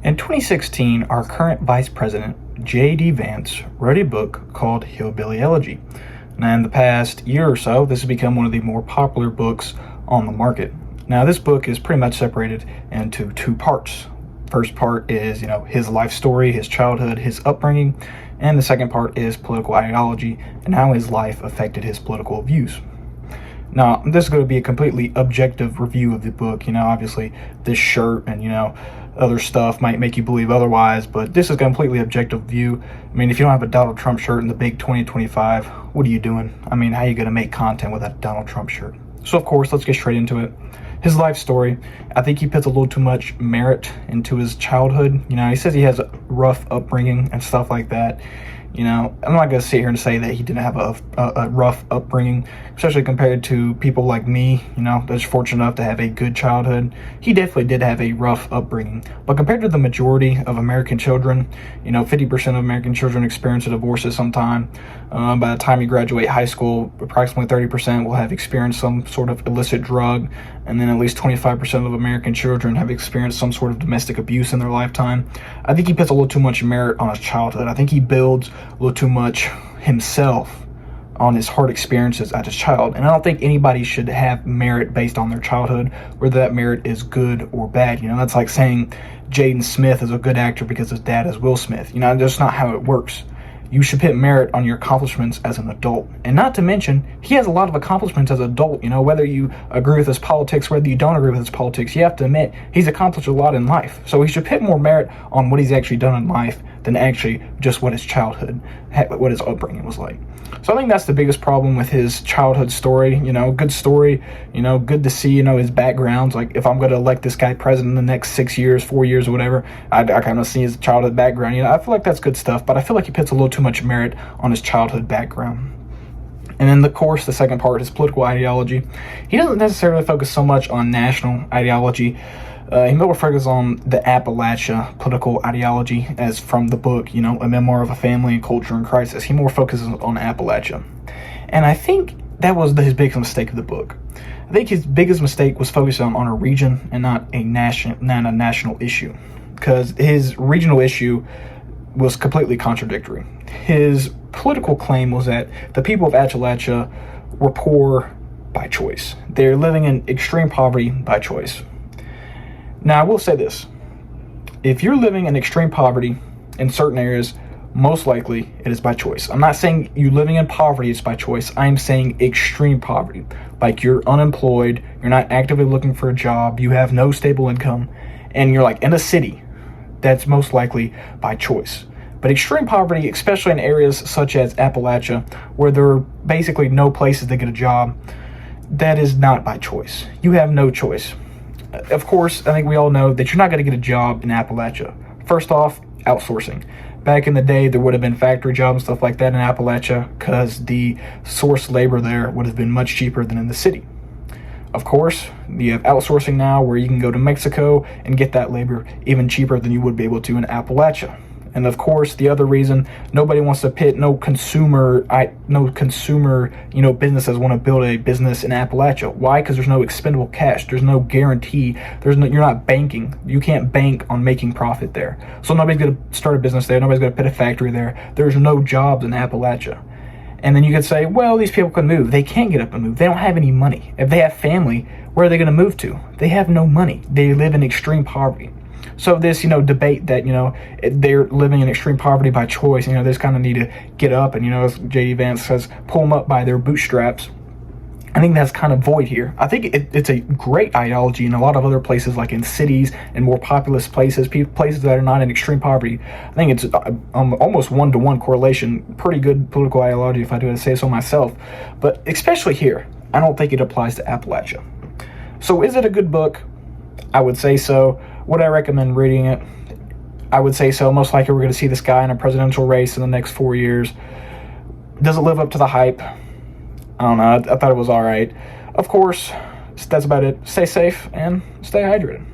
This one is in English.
In 2016, our current Vice President, J.D. Vance, wrote a book called Hillbilly Elegy. Now, in the past year or so, this has become one of the more popular books on the market. Now, this book is pretty much separated into two parts. First part is, his life story, his childhood, his upbringing, and the second part is political ideology and how his life affected his political views. Now, this is going to be a completely objective review of the book. Obviously, this shirt and, other stuff might make you believe otherwise, but this is a completely objective view. If you don't have a Donald Trump shirt in the big 2025, what are you doing? How are you going to make content with that Donald Trump shirt? So, of course, let's get straight into it. His life story, I think he puts a little too much merit into his childhood. He says he has a rough upbringing and stuff like that. I'm not going to sit here and say that he didn't have a rough upbringing, especially compared to people like me, that's fortunate enough to have a good childhood. He definitely did have a rough upbringing. But compared to the majority of American children, 50% of American children experience a divorce at some time. By the time you graduate high school, approximately 30% will have experienced some sort of illicit drug. And then at least 25% of American children have experienced some sort of domestic abuse in their lifetime. I think he puts a little too much merit on his childhood. I think he builds a little too much himself on his hard experiences as a child. And I don't think anybody should have merit based on their childhood, whether that merit is good or bad. That's like saying Jaden Smith is a good actor because his dad is Will Smith. That's not how it works. You should put merit on your accomplishments as an adult. And not to mention, he has a lot of accomplishments as an adult. Whether you agree with his politics, whether you don't agree with his politics, you have to admit he's accomplished a lot in life. So he should put more merit on what he's actually done in life than actually just what his childhood, what his upbringing was like. So I think that's the biggest problem with his childhood story. Good story, good to see, his backgrounds. Like, if I'm going to elect this guy president in the next 6 years, 4 years, or whatever, I kind of see his childhood background. I feel like that's good stuff, but I feel like he puts a little too much merit on his childhood background. And then, of course, the second part is political ideology. He doesn't necessarily focus so much on national ideology. He more focuses on the Appalachia political ideology, as from the book, A Memoir of a Family and Culture in Crisis. He more focuses on Appalachia. And I think that was his biggest mistake of the book. I think his biggest mistake was focusing on a region and not a national issue, because his regional issue was completely contradictory. His political claim was that the people of Appalachia were poor by choice. They're living in extreme poverty by choice. Now, I will say this. If you're living in extreme poverty in certain areas, most likely it is by choice. I'm not saying you living in poverty is by choice. I'm saying extreme poverty. Like, you're unemployed, you're not actively looking for a job, you have no stable income, and you're like in a city. That's most likely by choice. But extreme poverty, especially in areas such as Appalachia, where there are basically no places to get a job, that is not by choice. You have no choice. Of course, I think we all know that you're not going to get a job in Appalachia. First off, outsourcing. Back in the day, there would have been factory jobs and stuff like that in Appalachia because the source labor there would have been much cheaper than in the city. Of course, you have outsourcing now where you can go to Mexico and get that labor even cheaper than you would be able to in Appalachia. And of course, the other reason nobody wants to pit no consumer, businesses want to build a business in Appalachia. Why? Because there's no expendable cash. There's no guarantee. You're not banking. You can't bank on making profit there. So nobody's going to start a business there. Nobody's going to put a factory there. There's no jobs in Appalachia. And then you could say, well, these people can move. They can't get up and move. They don't have any money. If they have family, where are they going to move to? They have no money. They live in extreme poverty. So this, debate that, they're living in extreme poverty by choice, they just kind of need to get up and, as J.D. Vance says, pull them up by their bootstraps. I think that's kind of void here. I think it's a great ideology in a lot of other places, like in cities and more populous places, places that are not in extreme poverty. I think it's almost one-to-one correlation, pretty good political ideology, if I do say so myself. But especially here, I don't think it applies to Appalachia. So is it a good book? I would say so. Would I recommend reading it? I would say so. Most likely we're going to see this guy in a presidential race in the next 4 years. Does it live up to the hype? I don't know. I thought it was all right. Of course, that's about it. Stay safe and stay hydrated.